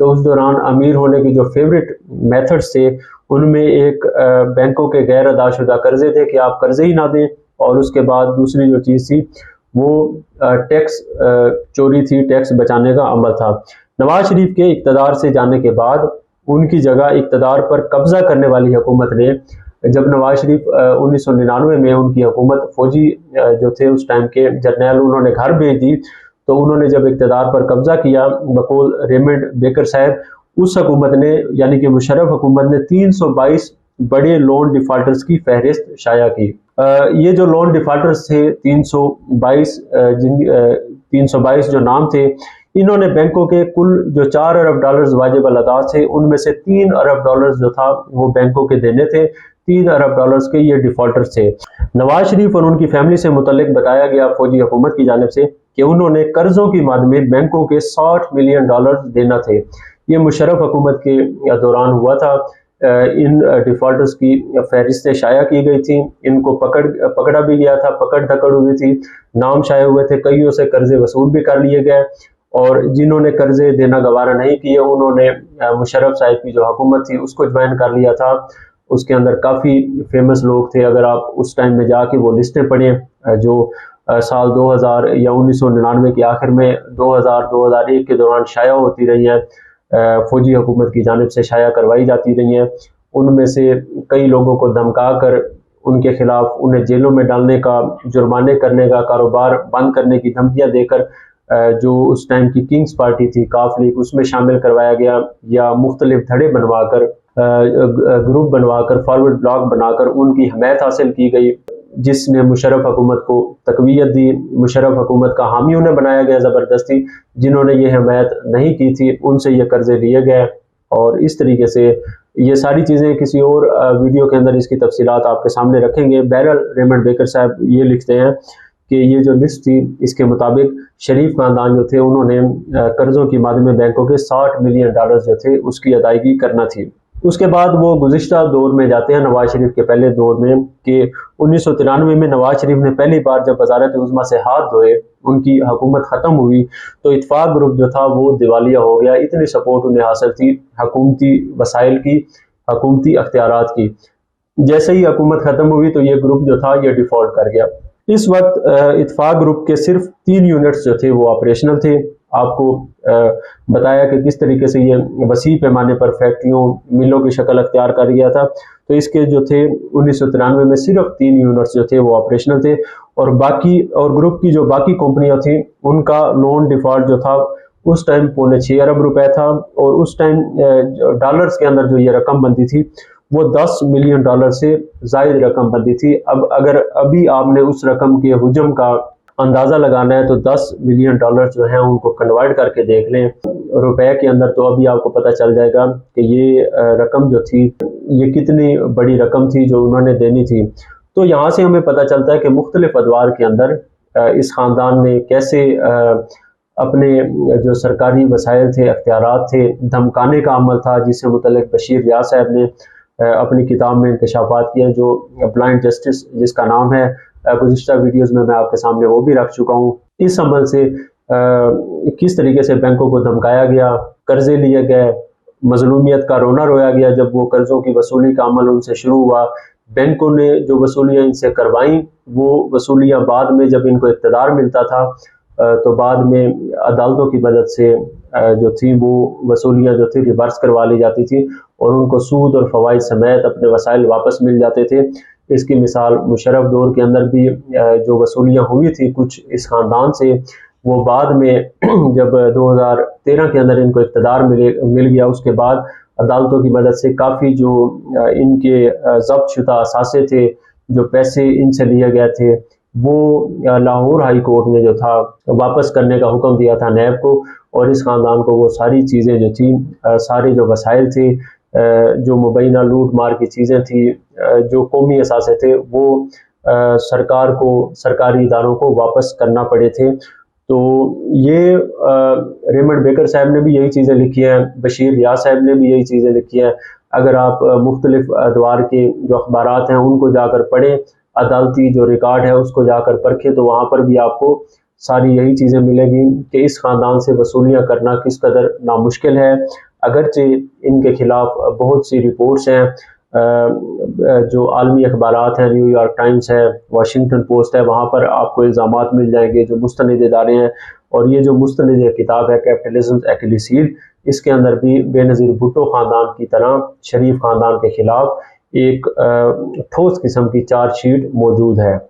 تو اس دوران امیر ہونے کے جو فیوریٹ میتھڈز تھے ان میں ایک بینکوں کے غیر ادا شدہ قرضے تھے کہ آپ قرضے ہی نہ دیں، اور اس کے بعد دوسری جو چیز تھی وہ ٹیکس چوری تھی، ٹیکس بچانے کا عمل تھا۔ نواز شریف کے اقتدار سے جانے کے بعد ان کی جگہ اقتدار پر قبضہ کرنے والی حکومت نے، جب نواز شریف 1999 میں ان کی حکومت فوجی جو تھے اس ٹائم کے جرنیل انہوں نے گھر بھیج دی، تو انہوں نے جب اقتدار پر قبضہ کیا بقول ریمنڈ بیکر صاحب، اس حکومت نے یعنی کہ مشرف حکومت نے 322 بڑے لون ڈیفالٹرز کی فہرست شائع کی۔ یہ جو لون ڈیفالٹرز تھے 322 جو نام تھے، انہوں نے بینکوں کے کل جو 4 ارب ڈالرز واجب الادا تھے ان میں سے 3 ارب ڈالرز جو تھا وہ بینکوں کے دینے تھے، 3 ارب ڈالرز کے یہ ڈیفالٹرز تھے۔ نواز شریف اور ان کی فیملی سے متعلق بتایا گیا فوجی حکومت کی جانب سے کہ انہوں نے قرضوں کی مد میں بینکوں کے 60 ملین ڈالرز دینا تھے۔ یہ مشرف حکومت کے دوران ہوا تھا۔ ان ڈیفالٹرز کی فہرستیں شائع کی گئی تھیں، ان کو پکڑا بھی گیا تھا، پکڑ دھکڑ ہوئی تھی، نام شائع ہوئے تھے، کئیوں سے قرضے وصول بھی کر لیے گئے، اور جنہوں نے قرضے دینا گوارا نہیں کیے انہوں نے مشرف صاحب کی جو حکومت تھی اس کو جوائن کر لیا تھا۔ اس کے اندر کافی فیمس لوگ تھے، اگر آپ اس ٹائم میں جا کے وہ لسٹیں پڑھیں جو سال 2000 یا 1999 کے آخر میں 2001 کے دوران شائع ہوتی رہی ہیں، فوجی حکومت کی جانب سے شائع کروائی جاتی رہی ہیں، ان میں سے کئی لوگوں کو دھمکا کر ان کے خلاف انہیں جیلوں میں ڈالنے کا، جرمانے کرنے کا، کاروبار بند کرنے کی دھمکیاں دے کر جو اس ٹائم کی کنگز پارٹی تھی کاف لیگ اس میں شامل کروایا گیا، یا مختلف دھڑے بنوا کر گروپ بنوا کر فارورڈ بلاک بنا کر ان کی حمایت حاصل کی گئی، جس نے مشرف حکومت کو تقویت دی۔ مشرف حکومت کا حامی انہیں بنایا گیا زبردستی، جنہوں نے یہ حمایت نہیں کی تھی ان سے یہ قرضے لیے گئے، اور اس طریقے سے یہ ساری چیزیں کسی اور ویڈیو کے اندر اس کی تفصیلات آپ کے سامنے رکھیں گے۔ بہرحال ریمنڈ بیکر صاحب یہ لکھتے ہیں کہ یہ جو لسٹ تھی اس کے مطابق شریف خاندان جو تھے انہوں نے قرضوں کی مد میں بینکوں کے 60 ملین ڈالر جو تھے اس کی ادائیگی کرنا تھی۔ اس کے بعد وہ گزشتہ دور میں جاتے ہیں نواز شریف کے پہلے دور میں کہ 1993 میں نواز شریف نے پہلی بار جب وزارت عظمیٰ سے ہاتھ دھوئے، ان کی حکومت ختم ہوئی تو اتفاق گروپ جو تھا وہ دیوالیہ ہو گیا، اتنی سپورٹ انہیں حاصل تھی حکومتی وسائل کی، حکومتی اختیارات کی۔ جیسے ہی حکومت ختم ہوئی تو یہ گروپ جو تھا یہ ڈیفالٹ کر گیا۔ اس وقت اتفاق گروپ کے صرف 3 یونٹس جو تھے وہ آپریشنل تھے۔ آپ کو بتایا کہ کس طریقے سے یہ وسیع پیمانے پر فیکٹریوں، ملوں کی شکل اختیار کر گیا تھا، تو اس کے جو تھے 1993 میں صرف 3 یونٹس جو تھے وہ آپریشنل تھے، اور گروپ کی جو باقی کمپنیاں تھیں ان کا لون ڈیفالٹ جو تھا اس ٹائم 6.25 ارب روپے تھا، اور اس ٹائم ڈالرز کے اندر جو یہ رقم بنتی تھی وہ 10 ملین ڈالر سے زائد رقم بنتی تھی۔ اب اگر ابھی آپ نے اس رقم کے حجم کا اندازہ لگانا ہے تو 10 ملین ڈالر جو ہیں ان کو کنورٹ کر کے دیکھ لیں روپے کے اندر، تو ابھی آپ کو پتہ چل جائے گا کہ یہ رقم جو تھی یہ کتنی بڑی رقم تھی جو انہوں نے دینی تھی۔ تو یہاں سے ہمیں پتہ چلتا ہے کہ مختلف ادوار کے اندر اس خاندان نے کیسے اپنے جو سرکاری وسائل تھے، اختیارات تھے، دھمکانے کا عمل تھا، جس سے متعلق بشیر ریاض صاحب نے اپنی کتاب میں انکشافات کیے جو بلائنڈ جسٹس جس کا نام ہے، گزشتہ ویڈیوز میں آپ کے سامنے وہ بھی رکھ چکا ہوں۔ اس عمل سے کس طریقے سے بینکوں کو دھمکایا گیا، قرضے لیے گئے، مظلومیت کا رونا رویا گیا جب وہ قرضوں کی وصولی کا عمل ان سے شروع ہوا، بینکوں نے جو وصولیاں ان سے کروائیں وہ وصولیاں بعد میں جب ان کو اقتدار ملتا تھا تو بعد میں عدالتوں کی مدد سے جو تھی وہ وصولیاں جو تھی ریورس کروا لی جاتی تھی، اور ان کو سود اور فوائد سمیت اپنے وسائل واپس مل جاتے تھے۔ اس کی مثال مشرف دور کے اندر بھی جو وصولیاں ہوئی تھی کچھ اس خاندان سے، وہ بعد میں جب 2013 کے اندر ان کو اقتدار مل گیا، اس کے بعد عدالتوں کی مدد سے کافی جو ان کے ضبط شدہ اثاثے تھے، جو پیسے ان سے لیے گئے تھے، وہ لاہور ہائی کورٹ نے جو تھا واپس کرنے کا حکم دیا تھا نیب کو، اور اس خاندان کو وہ ساری چیزیں جو تھیں، سارے جو وسائل تھے، جو مبینہ لوٹ مار کی چیزیں تھیں، جو قومی اثاثے تھے، وہ سرکار کو، سرکاری اداروں کو واپس کرنا پڑے تھے۔ تو یہ ریمنڈ بیکر صاحب نے بھی یہی چیزیں لکھی ہیں، بشیر ریاض صاحب نے بھی یہی چیزیں لکھی ہیں۔ اگر آپ مختلف ادوار کے جو اخبارات ہیں ان کو جا کر پڑھیں، عدالتی جو ریکارڈ ہے اس کو جا کر پرکھیں، تو وہاں پر بھی آپ کو ساری یہی چیزیں ملیں گی کہ اس خاندان سے وصولیاں کرنا کس قدر نامشکل ہے، اگرچہ ان کے خلاف بہت سی رپورٹس ہیں، جو عالمی اخبارات ہیں، نیو یارک ٹائمز ہے، واشنگٹن پوسٹ ہے، وہاں پر آپ کو الزامات مل جائیں گے جو مستند ادارے ہیں، اور یہ جو مستند کتاب ہے کیپٹلزم ایکلیس ہیل، اس کے اندر بھی بے نظیر بھٹو خاندان کی طرح شریف خاندان کے خلاف ایک ٹھوس قسم کی چارج شیٹ موجود ہے۔